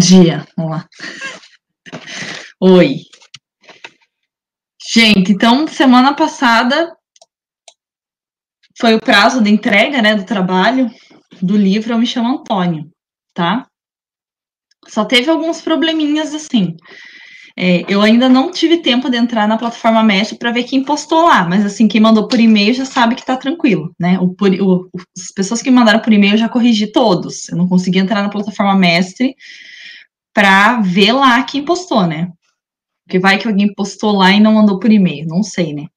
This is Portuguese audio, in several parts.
dia. Vamos lá. Oi. Gente, então, semana passada foi o prazo de entrega, né, do trabalho do livro Eu Me Chamo Antônio, tá? Só teve alguns probleminhas, assim. Eu ainda não tive tempo de entrar na plataforma Mestre para ver quem postou lá, mas, assim, quem mandou por e-mail já sabe que tá tranquilo, né? As pessoas que me mandaram por e-mail eu já corrigi todos. Eu não consegui entrar na plataforma Mestre para ver lá quem postou, né? Porque vai que alguém postou lá e não mandou por e-mail, não sei, né?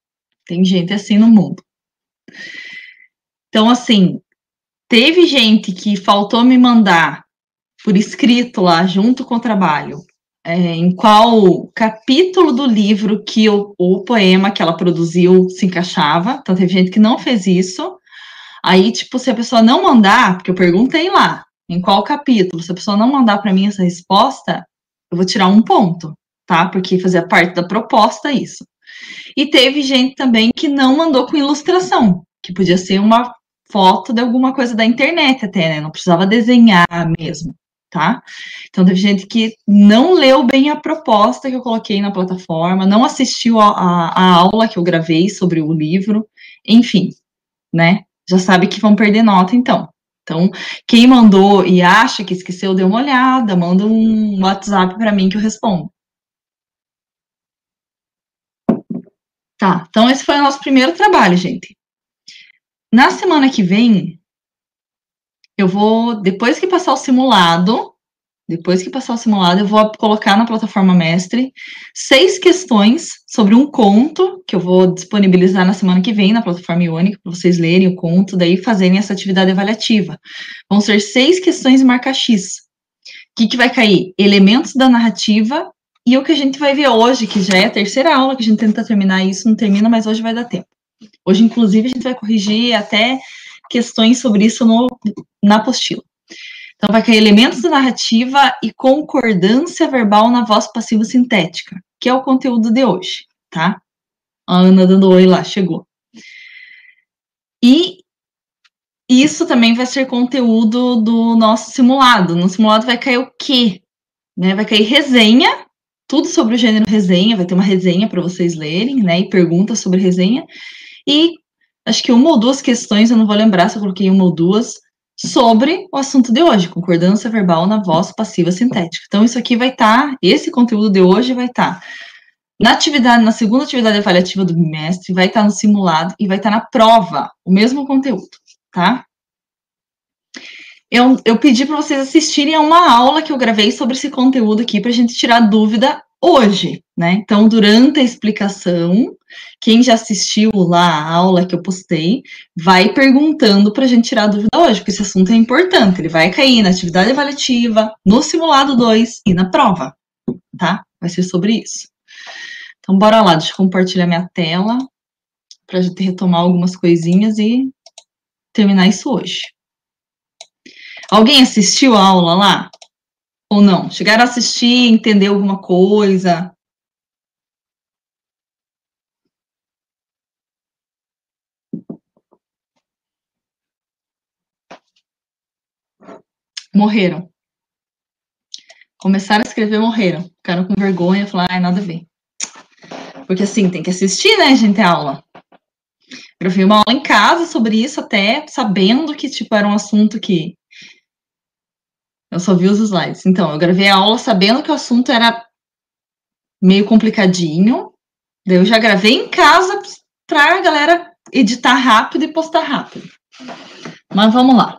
Tem gente assim no mundo. Então, assim, teve gente que faltou me mandar por escrito lá, junto com o trabalho, em qual capítulo do livro que o poema que ela produziu se encaixava. Então, teve gente que não fez isso. Aí, tipo, se a pessoa não mandar, porque eu perguntei lá, em qual capítulo, se a pessoa não mandar para mim essa resposta, eu vou tirar um ponto, tá? Porque fazia parte da proposta isso. E teve gente também que não mandou com ilustração, que podia ser uma foto de alguma coisa da internet até, né? Não precisava desenhar mesmo, tá? Então, teve gente que não leu bem a proposta que eu coloquei na plataforma, não assistiu a aula que eu gravei sobre o livro, enfim, né? Já sabe que vão perder nota, então. Então, quem mandou e acha que esqueceu, dê uma olhada, manda um WhatsApp para mim que eu respondo. Tá, então esse foi o nosso primeiro trabalho, gente. Na semana que vem, eu vou, depois que passar o simulado, eu vou colocar na plataforma Mestre 6 questões sobre um conto que eu vou disponibilizar na semana que vem na plataforma Iônica para vocês lerem o conto, daí fazerem essa atividade avaliativa. Vão ser 6 questões em marca X. O que vai cair? Elementos da narrativa e o que a gente vai ver hoje, que já é a terceira aula, que a gente tenta terminar isso, não termina, mas hoje vai dar tempo. Hoje, inclusive, a gente vai corrigir até questões sobre isso na apostila. Então, vai cair elementos da narrativa e concordância verbal na voz passiva sintética, que é o conteúdo de hoje, tá? A Ana dando oi lá, chegou. E isso também vai ser conteúdo do nosso simulado. No simulado vai cair o quê? Né? Vai cair resenha, tudo sobre o gênero resenha, vai ter uma resenha para vocês lerem, né? E perguntas sobre resenha. E acho que uma ou duas questões, eu não vou lembrar se eu coloquei uma ou duas, sobre o assunto de hoje, concordância verbal na voz passiva sintética. Então, isso aqui vai estar, esse conteúdo de hoje vai estar na segunda atividade avaliativa do bimestre, vai estar no simulado e vai estar na prova, o mesmo conteúdo, tá? Eu pedi para vocês assistirem a uma aula que eu gravei sobre esse conteúdo aqui, para a gente tirar dúvida hoje, né? Então, durante a explicação, quem já assistiu lá a aula que eu postei, vai perguntando para a gente tirar dúvida hoje, porque esse assunto é importante. Ele vai cair na atividade avaliativa, no simulado 2 e na prova, tá? Vai ser sobre isso. Então, bora lá, deixa eu compartilhar minha tela para a gente retomar algumas coisinhas e terminar isso hoje. Alguém assistiu a aula lá? Ou não? Chegaram a assistir, entender alguma coisa? Morreram. Começaram a escrever, morreram. Ficaram com vergonha, falaram, ai, nada a ver. Porque assim, tem que assistir, né, gente, a aula. Eu vi uma aula em casa sobre isso, até sabendo que, tipo, era um assunto que eu só vi os slides. Então, eu gravei a aula sabendo que o assunto era meio complicadinho. Daí eu já gravei em casa pra galera editar rápido e postar rápido. Mas vamos lá.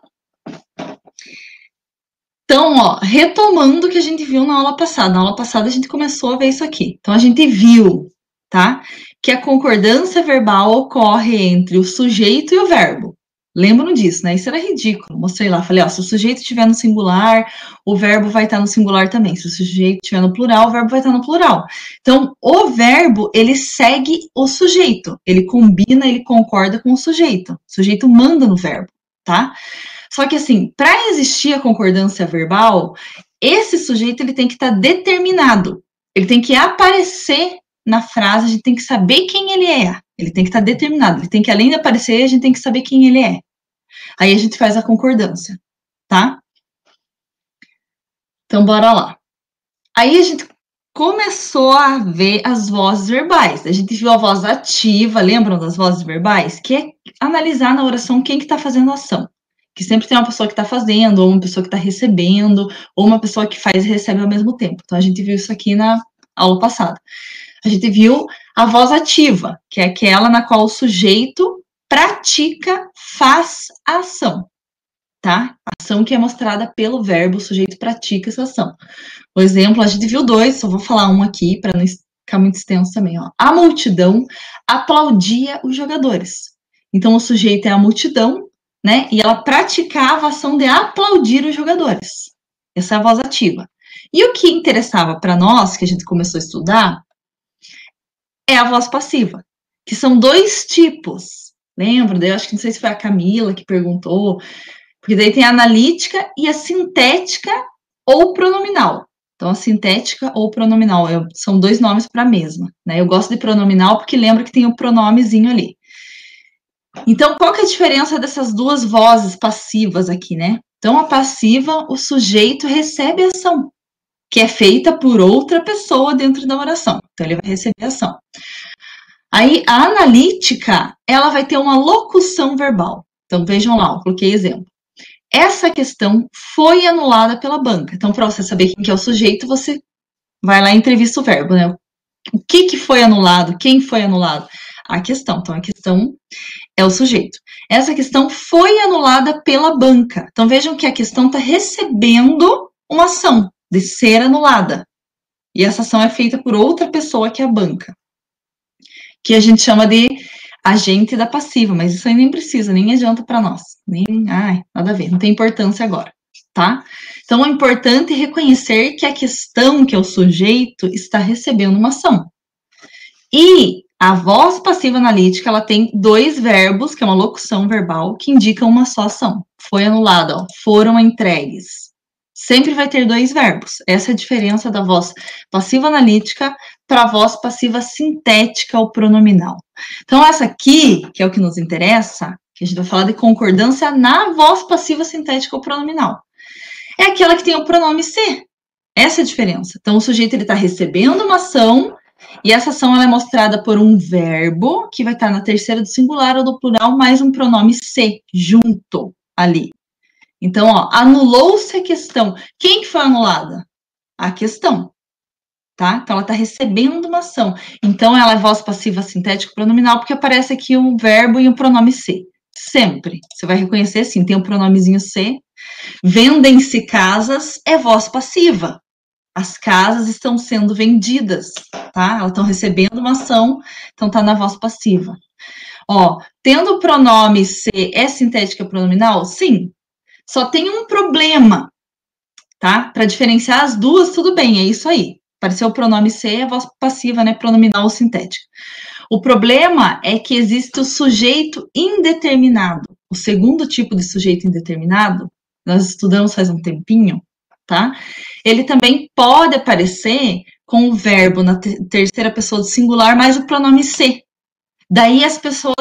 Então, ó, retomando o que a gente viu na aula passada. Na aula passada a gente começou a ver isso aqui. Então, a gente viu, tá? Que a concordância verbal ocorre entre o sujeito e o verbo. Lembram disso, né? Isso era ridículo. Mostrei lá, falei, ó, se o sujeito estiver no singular, o verbo vai estar no singular também. Se o sujeito estiver no plural, o verbo vai estar no plural. Então, o verbo, ele segue o sujeito. Ele combina, ele concorda com o sujeito. O sujeito manda no verbo, tá? Só que, assim, para existir a concordância verbal, esse sujeito ele tem que estar determinado. Ele tem que aparecer na frase, a gente tem que saber quem ele é. Ele tem que estar determinado. Ele tem que, além de aparecer, a gente tem que saber quem ele é. Aí a gente faz a concordância, tá? Então, bora lá. Aí a gente começou a ver as vozes verbais. A gente viu a voz ativa, lembram das vozes verbais? Que é analisar na oração quem que está fazendo a ação. Que sempre tem uma pessoa que está fazendo, ou uma pessoa que está recebendo, ou uma pessoa que faz e recebe ao mesmo tempo. Então, a gente viu isso aqui na aula passada. A gente viu a voz ativa, que é aquela na qual o sujeito pratica, faz a ação, tá? A ação que é mostrada pelo verbo, o sujeito pratica essa ação. O exemplo, a gente viu dois, só vou falar um aqui para não ficar muito extenso também, ó. A multidão aplaudia os jogadores. Então, o sujeito é a multidão, né? E ela praticava a ação de aplaudir os jogadores. Essa é a voz ativa. E o que interessava para nós, que a gente começou a estudar, é a voz passiva, que são dois tipos. Lembra? Eu acho que não sei se foi a Camila que perguntou, porque daí tem a analítica e a sintética ou pronominal. Então, a sintética ou pronominal são dois nomes para a mesma, né? Eu gosto de pronominal porque lembra que tem o pronomezinho ali. Então, qual que é a diferença dessas duas vozes passivas aqui, né? Então, a passiva, o sujeito recebe a ação, que é feita por outra pessoa dentro da oração. Então, ele vai receber a ação. Aí, a analítica, ela vai ter uma locução verbal. Então, vejam lá, eu coloquei exemplo. Essa questão foi anulada pela banca. Então, para você saber quem que é o sujeito, você vai lá e entrevista o verbo, né? O que foi anulado? Quem foi anulado? A questão. Então, a questão é o sujeito. Essa questão foi anulada pela banca. Então, vejam que a questão está recebendo uma ação de ser anulada. E essa ação é feita por outra pessoa que é a banca. Que a gente chama de agente da passiva, mas isso aí nem precisa, nem adianta para nós. Nada a ver, não tem importância agora, tá? Então, é importante reconhecer que a questão, que é o sujeito, está recebendo uma ação. E a voz passiva analítica, ela tem dois verbos, que é uma locução verbal, que indicam uma só ação. Foi anulada, ó, foram entregues. Sempre vai ter dois verbos. Essa é a diferença da voz passiva analítica para a voz passiva sintética ou pronominal. Então, essa aqui, que é o que nos interessa, que a gente vai falar de concordância na voz passiva sintética ou pronominal, é aquela que tem o pronome ser. Essa é a diferença. Então, o sujeito está recebendo uma ação e essa ação ela é mostrada por um verbo que vai estar na terceira do singular ou do plural, mais um pronome se junto ali. Então, ó, anulou-se a questão. Quem que foi anulada? A questão, tá? Então, ela está recebendo uma ação. Então, ela é voz passiva sintética pronominal, porque aparece aqui o verbo e o pronome se. Sempre. Você vai reconhecer assim, tem o pronomezinho se. Vendem-se casas é voz passiva. As casas estão sendo vendidas, tá? Elas estão recebendo uma ação, então tá na voz passiva. Ó, tendo o pronome se é sintética pronominal? Sim. Só tem um problema, tá? Para diferenciar as duas, tudo bem, é isso aí. Apareceu o pronome se, é voz passiva, né? Pronominal ou sintética. O problema é que existe o sujeito indeterminado. O segundo tipo de sujeito indeterminado, nós estudamos faz um tempinho, tá? Ele também pode aparecer com o verbo na terceira pessoa do singular, mais o pronome se. Daí as pessoas,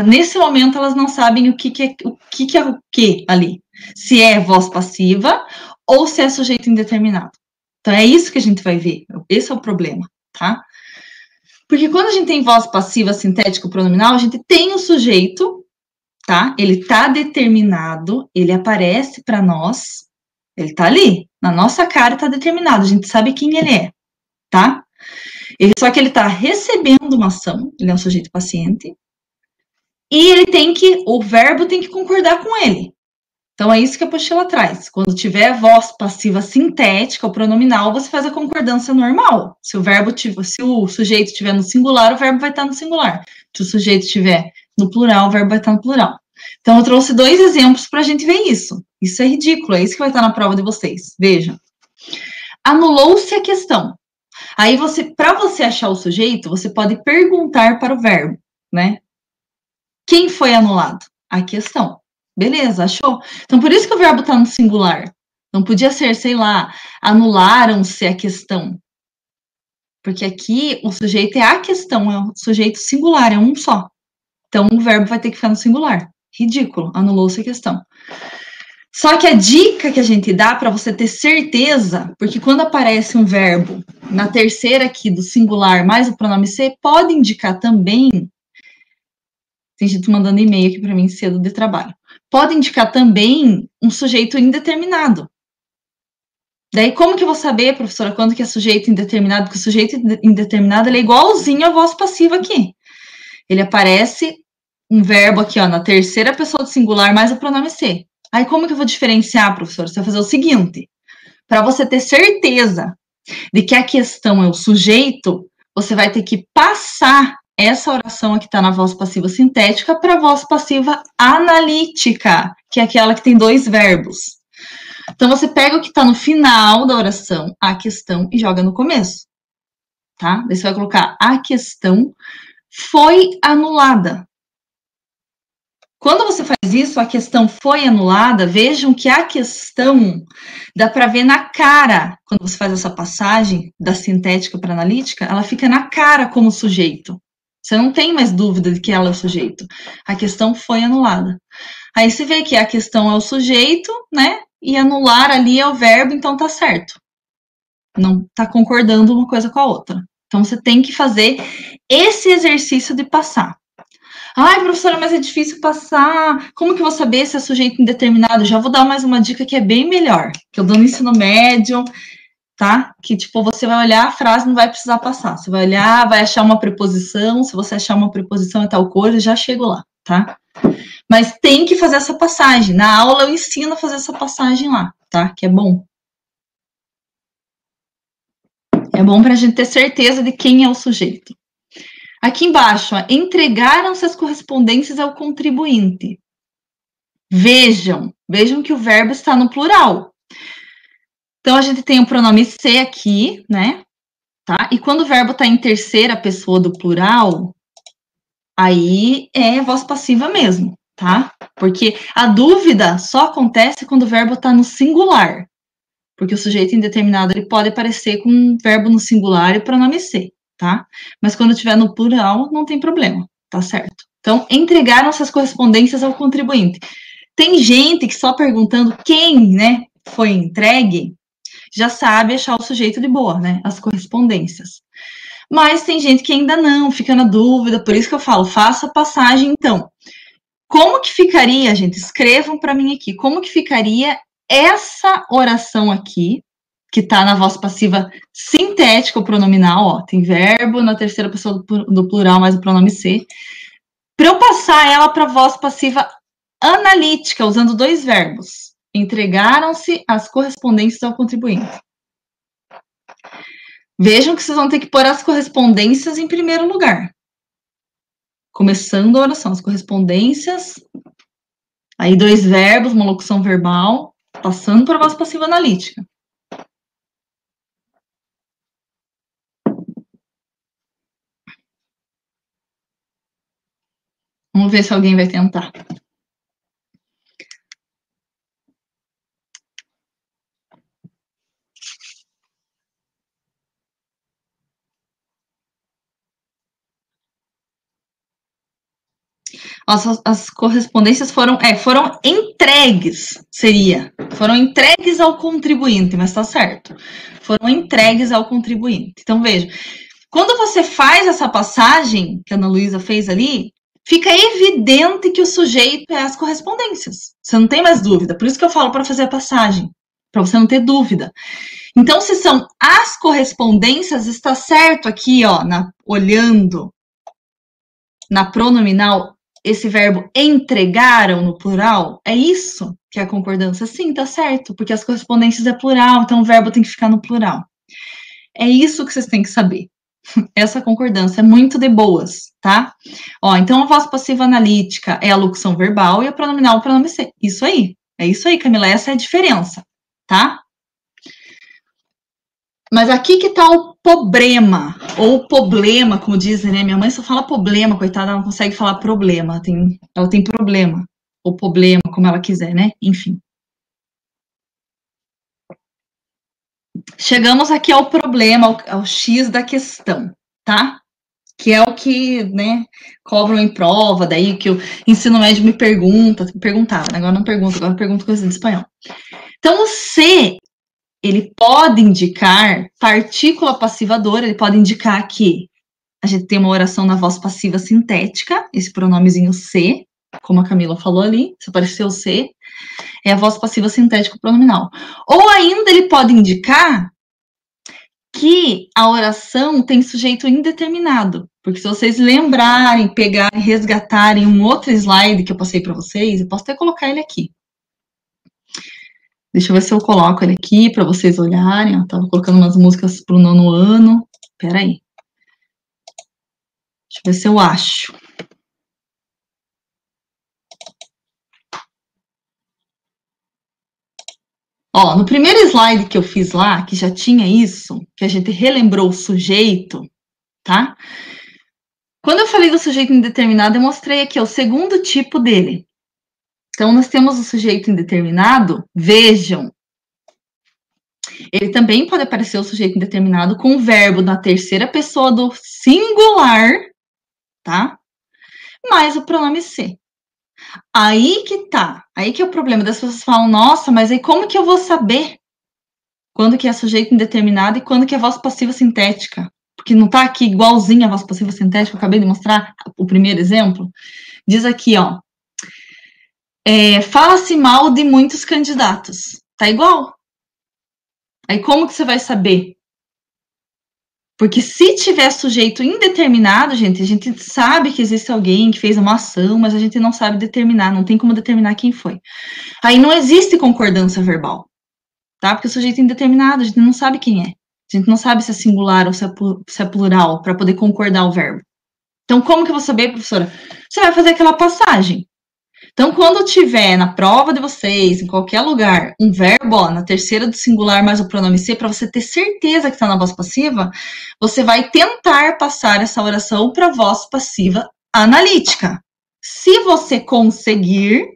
nesse momento, elas não sabem o que é o que ali. Se é voz passiva ou se é sujeito indeterminado. Então, é isso que a gente vai ver. Esse é o problema, tá? Porque quando a gente tem voz passiva, sintética, pronominal, a gente tem o sujeito, tá? Ele tá determinado, ele aparece para nós, ele tá ali, na nossa cara tá determinado, a gente sabe quem ele é, tá? Só que ele tá recebendo uma ação, ele é um sujeito paciente, e o verbo tem que concordar com ele. Então, é isso que a apostila traz. Quando tiver voz passiva sintética ou pronominal, você faz a concordância normal. Se o sujeito estiver no singular, o verbo vai estar no singular. Se o sujeito estiver no plural, o verbo vai estar no plural. Então, eu trouxe dois exemplos para a gente ver isso. Isso é ridículo, é isso que vai estar na prova de vocês. Veja. Anulou-se a questão. Aí, para você achar o sujeito, você pode perguntar para o verbo, né? Quem foi anulado? A questão. Beleza, achou? Então, por isso que o verbo está no singular. Não podia ser, sei lá, anularam-se a questão. Porque aqui o sujeito é a questão, é um sujeito singular, é um só. Então, o verbo vai ter que ficar no singular. Ridículo, anulou-se a questão. Só que a dica que a gente dá para você ter certeza, porque quando aparece um verbo na terceira aqui do singular mais o pronome ser, pode indicar também. Tem gente mandando e-mail aqui para mim cedo de trabalho. Pode indicar também um sujeito indeterminado. Daí, como que eu vou saber, professora, quando que é sujeito indeterminado? Porque o sujeito indeterminado ele é igualzinho à voz passiva aqui. Ele aparece um verbo aqui, ó, na terceira pessoa do singular mais o pronome ser. Aí, como que eu vou diferenciar, professora? Você vai fazer o seguinte: para você ter certeza de que a questão é o sujeito, você vai ter que passar essa oração que está na voz passiva sintética para a voz passiva analítica, que é aquela que tem dois verbos. Então, você pega o que está no final da oração, a questão, e joga no começo, tá? Daí você vai colocar a questão foi anulada. Quando você faz isso, a questão foi anulada, vejam que a questão dá para ver na cara, quando você faz essa passagem da sintética para analítica, ela fica na cara como sujeito. Você não tem mais dúvida de que ela é o sujeito. A questão foi anulada. Aí você vê que a questão é o sujeito, né? E anular ali é o verbo, então tá certo. Não tá concordando uma coisa com a outra. Então você tem que fazer esse exercício de passar. Ai, professora, mas é difícil passar. Como que eu vou saber se é sujeito indeterminado? Já vou dar mais uma dica que é bem melhor, que eu dou no ensino médio, tá? Que, tipo, você vai olhar a frase, não vai precisar passar. Você vai olhar, vai achar uma preposição, se você achar uma preposição e tal coisa, já chego lá, tá? Mas tem que fazer essa passagem. Na aula eu ensino a fazer essa passagem lá, tá? Que é bom. É bom pra gente ter certeza de quem é o sujeito. Aqui embaixo, entregaram-se as correspondências ao contribuinte. Vejam que o verbo está no plural. Então, a gente tem o pronome ser aqui, né? Tá? E quando o verbo está em terceira pessoa do plural, aí é voz passiva mesmo, tá? Porque a dúvida só acontece quando o verbo está no singular. Porque o sujeito indeterminado ele pode aparecer com um verbo no singular e pronome ser, tá? Mas quando estiver no plural, não tem problema, tá certo? Então, entregaram essas correspondências ao contribuinte. Tem gente que só perguntando quem, né, foi entregue, já sabe achar o sujeito de boa, né, as correspondências. Mas tem gente que ainda não, fica na dúvida, por isso que eu falo, faça a passagem então. Como que ficaria, gente? Escrevam para mim aqui, como que ficaria essa oração aqui, que está na voz passiva sintética, o pronominal, ó, tem verbo na terceira pessoa do plural, mais o pronome ser, para eu passar ela para a voz passiva analítica, usando dois verbos. Entregaram-se as correspondências ao contribuinte. Vejam que vocês vão ter que pôr as correspondências em primeiro lugar. Começando a oração, as correspondências, aí dois verbos, uma locução verbal, passando para a voz passiva analítica. Vamos ver se alguém vai tentar. As correspondências foram entregues, foram entregues ao contribuinte, mas tá certo. Foram entregues ao contribuinte. Então, veja, quando você faz essa passagem que a Ana Luísa fez ali, fica evidente que o sujeito é as correspondências. Você não tem mais dúvida. Por isso que eu falo para fazer a passagem, para você não ter dúvida. Então, se são as correspondências, está certo aqui, ó, olhando na pronominal, esse verbo entregaram no plural, é isso que é a concordância? Sim, tá certo, porque as correspondências é plural, então o verbo tem que ficar no plural. É isso que vocês têm que saber. Essa concordância é muito de boas, tá? Ó, então a voz passiva analítica é a locução verbal e a pronominal o pronome ser. Isso aí. É isso aí, Camila, essa é a diferença, tá? Mas aqui que tá o problema, ou problema, como dizem, né? Minha mãe só fala problema, coitada, ela não consegue falar problema, ela tem problema, ou problema, como ela quiser, né? Enfim. Chegamos aqui ao problema, ao X da questão, tá? que é o que, né, cobram em prova, daí que o ensino médio me perguntava, agora não pergunta, agora pergunta coisa de espanhol. Então, o se, ele pode indicar partícula passivadora, ele pode indicar que a gente tem uma oração na voz passiva sintética, esse pronomezinho se, como a Camila falou ali, se apareceu o se, é a voz passiva sintética pronominal. Ou ainda ele pode indicar que a oração tem sujeito indeterminado, porque se vocês lembrarem, pegarem, resgatarem um outro slide que eu passei para vocês, eu posso até colocar ele aqui. Deixa eu ver se eu coloco ele aqui para vocês olharem. Eu tava colocando umas músicas para o 9º ano. Peraí. Deixa eu ver se eu acho. Ó, no primeiro slide que eu fiz lá, que já tinha isso, que a gente relembrou o sujeito, tá? Quando eu falei do sujeito indeterminado, eu mostrei aqui ó, o segundo tipo dele. Então, nós temos o sujeito indeterminado, vejam, ele também pode aparecer o sujeito indeterminado com o verbo na terceira pessoa do singular, tá? Mais o pronome se. Aí que tá, aí que é o problema das pessoas falam, nossa, mas aí como que eu vou saber quando que é sujeito indeterminado e quando que é voz passiva sintética? Porque não tá aqui igualzinho a voz passiva sintética, eu acabei de mostrar o primeiro exemplo. Diz aqui, ó, fala-se mal de muitos candidatos. Tá igual. Aí como que você vai saber? Porque se tiver sujeito indeterminado, gente, a gente sabe que existe alguém que fez uma ação, mas a gente não sabe determinar, não tem como determinar quem foi. Aí não existe concordância verbal, tá? Porque o sujeito indeterminado, a gente não sabe quem é. A gente não sabe se é singular ou se é plural, para poder concordar o verbo. Então, como que eu vou saber, professora? Você vai fazer aquela passagem. Então, quando tiver na prova de vocês, em qualquer lugar, um verbo, ó, na terceira do singular mais o pronome se, para você ter certeza que está na voz passiva, você vai tentar passar essa oração para a voz passiva analítica. Se você conseguir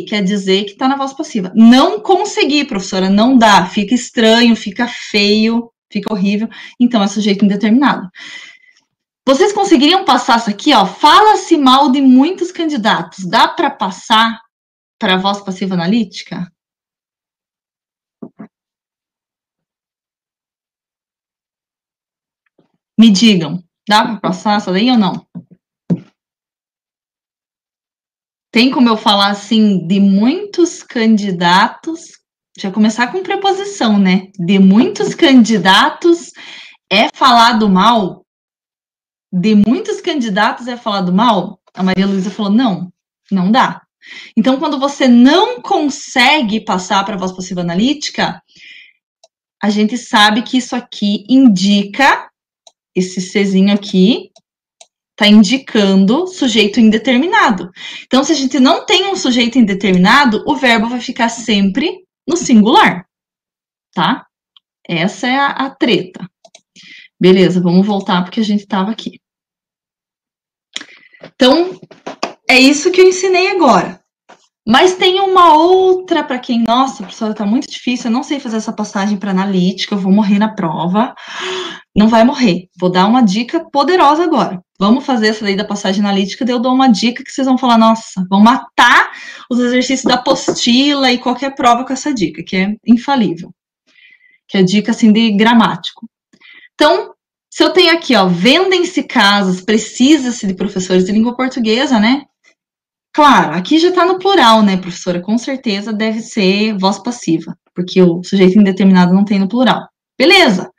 quer dizer que está na voz passiva. Não conseguir, professora, não dá, fica estranho, fica feio, fica horrível, então é sujeito indeterminado. Vocês conseguiriam passar isso aqui, ó? Fala-se mal de muitos candidatos. Dá para passar para a voz passiva analítica? Me digam, dá para passar essa daí ou não? Tem como eu falar assim, de muitos candidatos, já começar com preposição, né? De muitos candidatos é falado mal? De muitos candidatos é falado mal? A Maria Luísa falou, não, não dá. Então, quando você não consegue passar para a voz passiva analítica, a gente sabe que isso aqui indica, esse Czinho aqui, está indicando sujeito indeterminado. Então, se a gente não tem um sujeito indeterminado, o verbo vai ficar sempre no singular, tá? Essa é a treta. Beleza, vamos voltar porque a gente estava aqui. Então, é isso que eu ensinei agora. Mas tem uma outra para quem, nossa, professora, tá muito difícil, eu não sei fazer essa passagem para analítica, eu vou morrer na prova. Não vai morrer. Vou dar uma dica poderosa agora. Vamos fazer essa daí da passagem analítica, daí eu dou uma dica que vocês vão falar, nossa, vão matar os exercícios da apostila e qualquer prova com essa dica, que é infalível. Que é dica, assim, de gramático. Então, se eu tenho aqui, ó, vendem-se casas, precisa-se de professores de língua portuguesa, né? Claro, aqui já está no plural, né, professora? Com certeza deve ser voz passiva, porque o sujeito indeterminado não tem no plural. Beleza.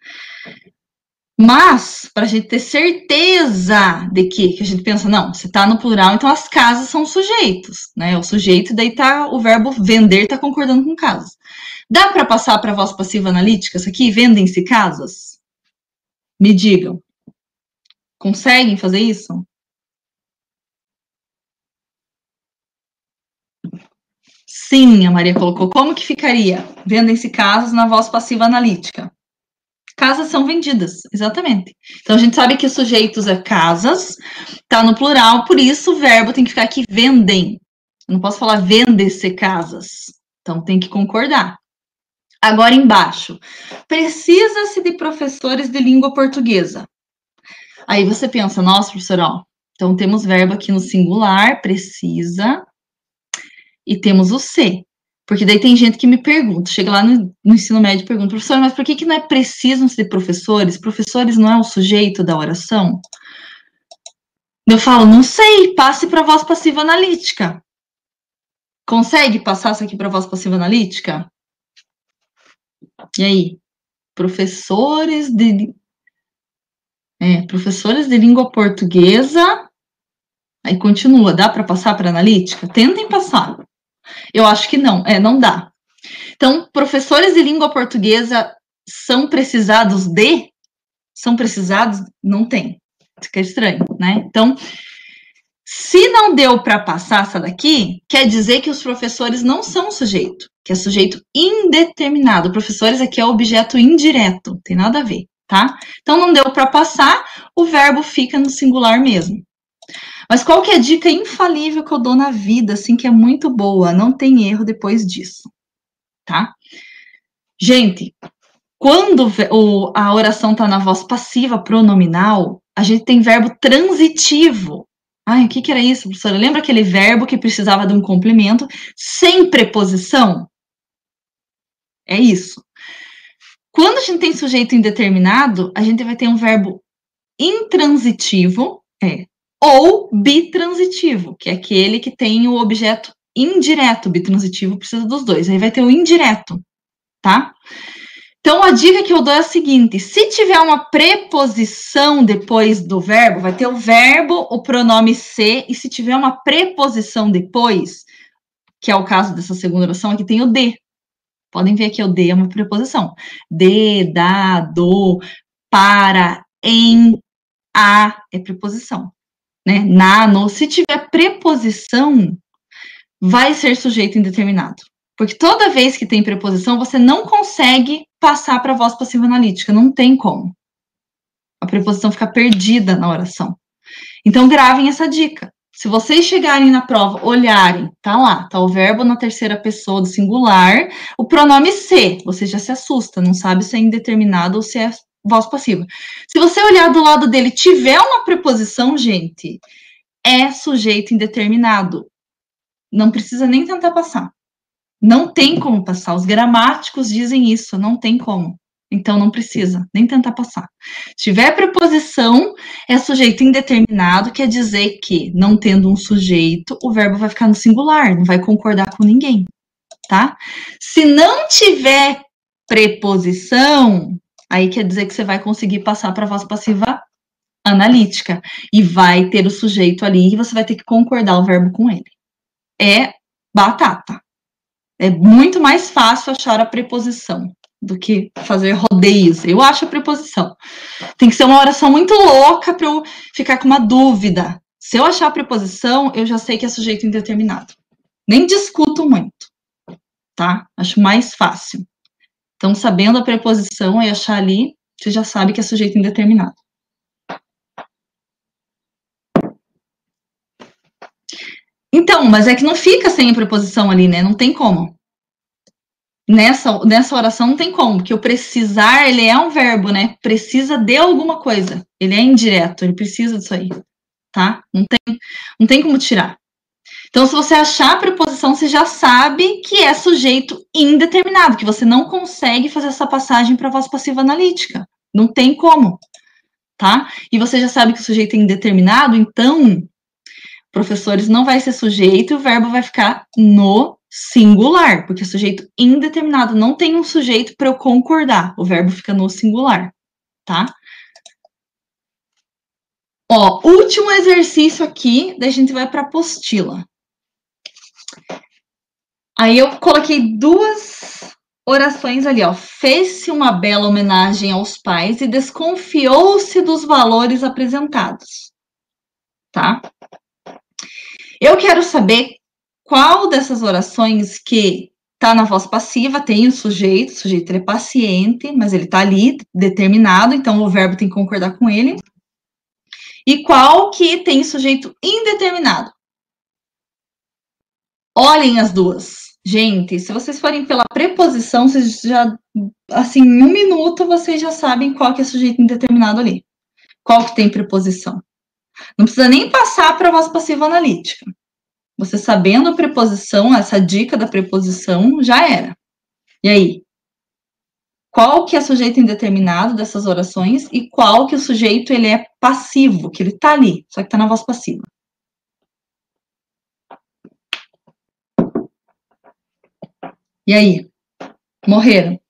Mas, para a gente ter certeza de que a gente pensa, não, se está no plural, então as casas são sujeitos, né? O sujeito, daí tá o verbo vender, está concordando com casas. Dá para passar para a voz passiva analítica isso aqui? Vendem-se casas? Me digam. Conseguem fazer isso? Sim, a Maria colocou. Como que ficaria? Vendem-se casas na voz passiva analítica. Casas são vendidas, exatamente. Então, a gente sabe que sujeitos é casas, tá no plural, por isso o verbo tem que ficar aqui, vendem. Eu não posso falar vende-se casas. Então, tem que concordar. Agora, embaixo. Precisa-se de professores de língua portuguesa. Aí você pensa, nossa, professora, ó, então temos verbo aqui no singular, precisa, e temos o ser. Porque daí tem gente que me pergunta, chega lá no ensino médio e pergunta, professor, mas por que não é preciso ser professores? Professores não é o sujeito da oração? Eu falo, não sei, passe para a voz passiva analítica. Consegue passar isso aqui para a voz passiva analítica? E aí? Professores de língua portuguesa. Aí continua, dá para passar para analítica? Tentem passar. Eu acho que não, não dá. Então, professores de língua portuguesa são precisados de? São precisados? Não tem. Fica estranho, né? Então, se não deu para passar essa daqui, quer dizer que os professores não são sujeito, que é sujeito indeterminado. Professores aqui é objeto indireto, tem nada a ver, tá? Então, não deu para passar, o verbo fica no singular mesmo. Mas qual que é a dica infalível que eu dou na vida, assim, que é muito boa? Não tem erro depois disso, tá? Gente, quando a oração está na voz passiva pronominal, a gente tem verbo transitivo. Ai, o que era isso, professora? Lembra aquele verbo que precisava de um complemento sem preposição? É isso. Quando a gente tem sujeito indeterminado, a gente vai ter um verbo intransitivo, ou bitransitivo, que é aquele que tem o objeto indireto. Bitransitivo precisa dos dois. Aí vai ter o indireto, tá? Então, a dica que eu dou é a seguinte: se tiver uma preposição depois do verbo, vai ter o verbo, o pronome ser, e se tiver uma preposição depois, que é o caso dessa segunda oração, aqui tem o de. Podem ver que o de é uma preposição. De, da, do, para, em, a é preposição. Né? Na, no. Se tiver preposição, vai ser sujeito indeterminado. Porque toda vez que tem preposição, você não consegue passar para a voz passiva analítica. Não tem como. A preposição fica perdida na oração. Então, gravem essa dica. Se vocês chegarem na prova, olharem, tá lá, tá o verbo na terceira pessoa do singular, o pronome se, você já se assusta, não sabe se é indeterminado ou se é voz passiva. Se você olhar do lado dele, tiver uma preposição, gente, é sujeito indeterminado. Não precisa nem tentar passar. Não tem como passar. Os gramáticos dizem isso, não tem como. Então, não precisa nem tentar passar. Se tiver preposição, é sujeito indeterminado, quer dizer que, não tendo um sujeito, o verbo vai ficar no singular, não vai concordar com ninguém, tá? Se não tiver preposição, aí quer dizer que você vai conseguir passar para a voz passiva analítica, e vai ter o sujeito ali, e você vai ter que concordar o verbo com ele. É batata. É muito mais fácil achar a preposição do que fazer rodeios. Eu acho a preposição. Tem que ser uma oração muito louca para eu ficar com uma dúvida. Se eu achar a preposição, eu já sei que é sujeito indeterminado. Nem discuto muito, tá? Acho mais fácil. Então, sabendo a preposição e achar ali, você já sabe que é sujeito indeterminado. Então, mas é que não fica sem a preposição ali, né? Não tem como. Nessa oração não tem como, porque o precisar, ele é um verbo, né? Precisa de alguma coisa. Ele é indireto, ele precisa disso aí, tá? Não tem como tirar. Então, se você achar a preposição, você já sabe que é sujeito indeterminado, que você não consegue fazer essa passagem para a voz passiva analítica. Não tem como, tá? E você já sabe que o sujeito é indeterminado, então, professores não vai ser sujeito e o verbo vai ficar no singular, porque sujeito indeterminado não tem um sujeito para eu concordar, o verbo fica no singular, tá? Ó, último exercício aqui, daí a gente vai para a apostila. Aí eu coloquei duas orações ali, ó. Fez-se uma bela homenagem aos pais e desconfiou-se dos valores apresentados, tá? Eu quero saber qual dessas orações que está na voz passiva tem o sujeito ele é paciente, mas ele está ali determinado, então o verbo tem que concordar com ele. E qual que tem sujeito indeterminado? Olhem as duas. Gente, se vocês forem pela preposição, vocês já, assim, em um minuto, vocês já sabem qual que é sujeito indeterminado ali. Qual que tem preposição? Não precisa nem passar para a voz passiva analítica. Você sabendo a preposição, essa dica da preposição, já era. E aí? Qual que é sujeito indeterminado dessas orações e qual que o sujeito ele é passivo, que ele está ali, só que está na voz passiva. E aí? Morreram?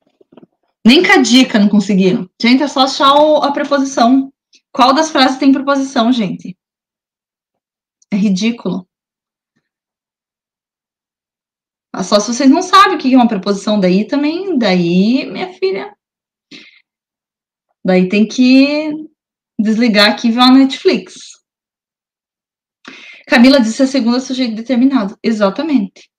Nem com a dica não conseguiram. Gente, é só achar a preposição. Qual das frases tem preposição, gente? É ridículo. Só se vocês não sabem o que é uma preposição, daí, minha filha, daí tem que desligar aqui e ver uma Netflix. Camila disse a segunda sujeito determinado. Exatamente.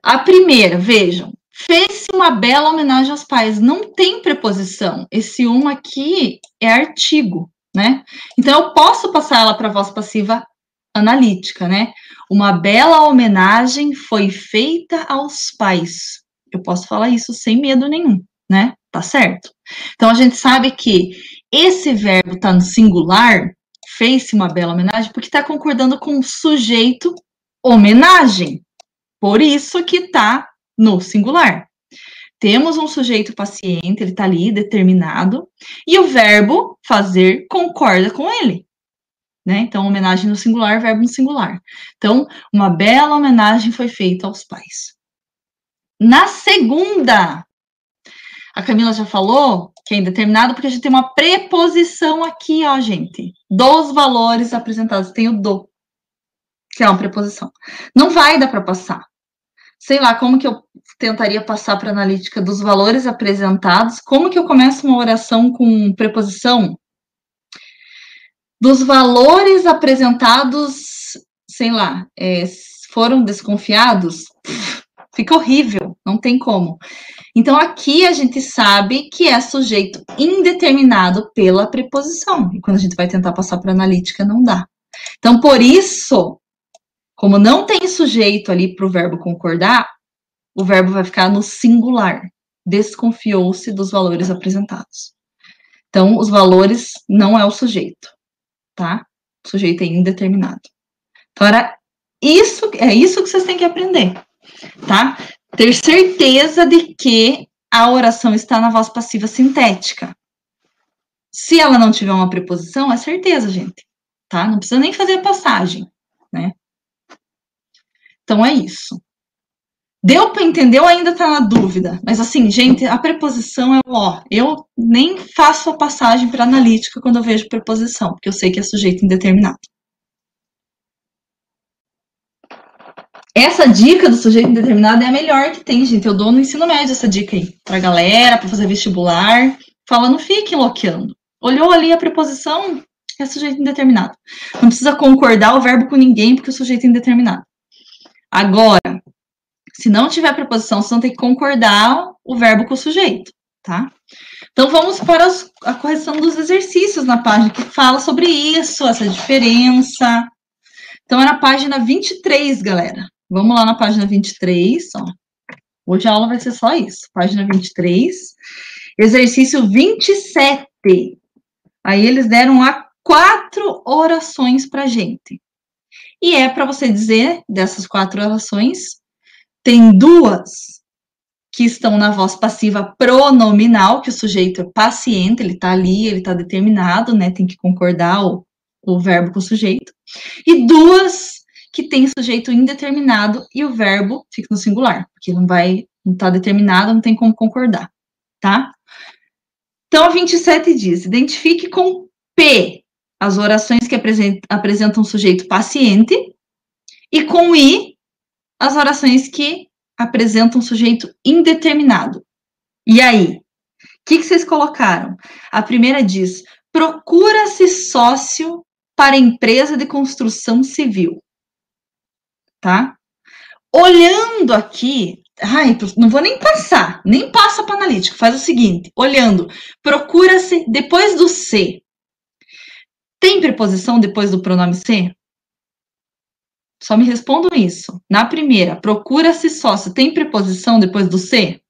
A primeira, vejam, fez-se uma bela homenagem aos pais. Não tem preposição. Esse aqui é artigo, né? Então, eu posso passar ela para a voz passiva analítica, né? Uma bela homenagem foi feita aos pais. Eu posso falar isso sem medo nenhum, né? Tá certo? Então, a gente sabe que esse verbo está no singular, fez-se uma bela homenagem, porque está concordando com o sujeito homenagem. Por isso que está no singular. Temos um sujeito paciente, ele está ali, determinado, e o verbo fazer concorda com ele. Né? Então, homenagem no singular, verbo no singular. Então, uma bela homenagem foi feita aos pais. Na segunda, a Camila já falou que é indeterminado, porque a gente tem uma preposição aqui, ó, gente. Dos valores apresentados, tem o do, que é uma preposição. Não vai dar para passar. Sei lá, como que eu tentaria passar para a analítica dos valores apresentados? Como que eu começo uma oração com preposição? Dos valores apresentados, sei lá, foram desconfiados? Fica horrível, não tem como. Então, aqui a gente sabe que é sujeito indeterminado pela preposição. E quando a gente vai tentar passar para a analítica, não dá. Então, por isso, como não tem sujeito ali para o verbo concordar, o verbo vai ficar no singular. Desconfiou-se dos valores apresentados. Então, os valores não é o sujeito, tá? O sujeito é indeterminado. Então, é isso que vocês têm que aprender, tá? Ter certeza de que a oração está na voz passiva sintética. Se ela não tiver uma preposição, é certeza, gente, tá? Não precisa nem fazer a passagem, né? Então, é isso. Deu para entender ou ainda está na dúvida? Mas assim, gente, a preposição é eu nem faço a passagem para analítica quando eu vejo preposição, porque eu sei que é sujeito indeterminado. Essa dica do sujeito indeterminado é a melhor que tem, gente. Eu dou no ensino médio essa dica aí pra galera, para fazer vestibular. Fala, não fique loqueando. Olhou ali a preposição, é sujeito indeterminado. Não precisa concordar o verbo com ninguém, porque o sujeito é indeterminado. Agora, se não tiver preposição, você não tem que concordar o verbo com o sujeito, tá? Então, vamos para a correção dos exercícios na página, que fala sobre isso, essa diferença. Então, é na página 23, galera. Vamos lá na página 23, ó. Hoje a aula vai ser só isso. Página 23, exercício 27. Aí, eles deram lá 4 orações pra gente. E é para você dizer, dessas 4 orações, tem 2 que estão na voz passiva pronominal, que o sujeito é paciente, ele tá ali, ele tá determinado, né? Tem que concordar o verbo com o sujeito. E 2 que tem sujeito indeterminado e o verbo fica no singular, porque não tá determinado, não tem como concordar, tá? Então, a 27 diz, identifique com P as orações que apresentam um sujeito paciente e com I as orações que apresentam um sujeito indeterminado. E aí? O que vocês colocaram? A primeira diz, procura-se sócio para empresa de construção civil. Tá? Olhando aqui, não vou nem passar, nem passa para analítica, faz o seguinte, olhando, procura-se, depois do C, tem preposição depois do pronome C? Só me respondam isso. Na primeira, procura-se sócio, tem preposição depois do C?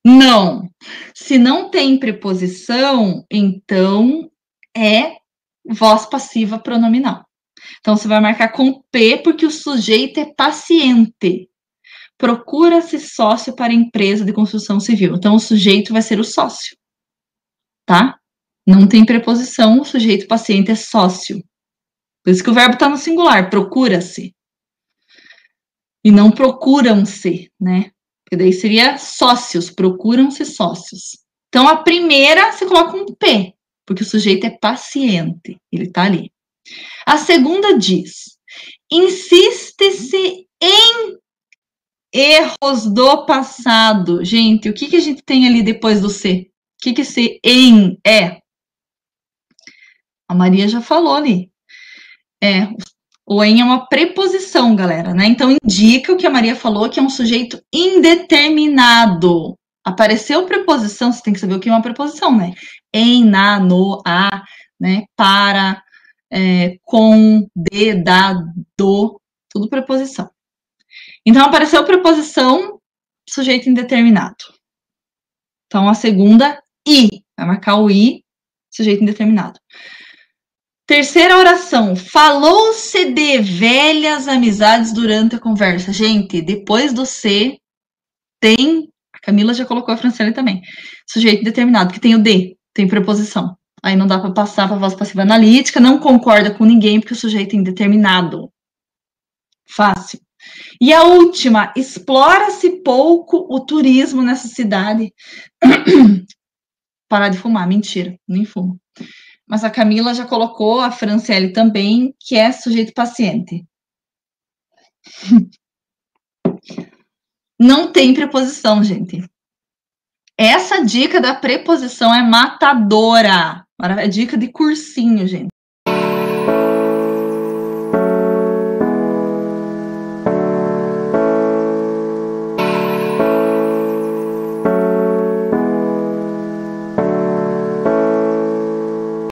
Não. Se não tem preposição, então é voz passiva pronominal. Então, você vai marcar com P porque o sujeito é paciente. Procura-se sócio para a empresa de construção civil. Então, o sujeito vai ser o sócio, tá? Não tem preposição, o sujeito paciente é sócio. Por isso que o verbo está no singular, procura-se. E não procuram-se, né? Porque daí seria sócios, procuram-se sócios. Então, a primeira, você coloca um P, porque o sujeito é paciente, ele está ali. A segunda diz, insiste-se em erros do passado. Gente, o que a gente tem ali depois do C? O que esse em é? A Maria já falou ali. O em é uma preposição, galera, né? Então, indica o que a Maria falou, que é um sujeito indeterminado. Apareceu preposição, você tem que saber o que é uma preposição, né? Em, na, no, a, né? Para, com, de, da, do, tudo preposição. Então, apareceu preposição, sujeito indeterminado. Então, a segunda, I. Vai marcar o I, sujeito indeterminado. Terceira oração. Falou-se de velhas amizades durante a conversa. Gente, depois do C, tem... A Camila já colocou a Franciele também. Sujeito indeterminado, que tem o D, tem preposição. Aí não dá para passar para a voz passiva analítica, não concorda com ninguém, porque o sujeito é indeterminado. Fácil. E a última, explora-se pouco o turismo nessa cidade. Parar de fumar, mentira, nem fumo. Mas a Camila já colocou, a Franciele também, que é sujeito paciente. Não tem preposição, gente. Essa dica da preposição é matadora. É dica de cursinho, gente.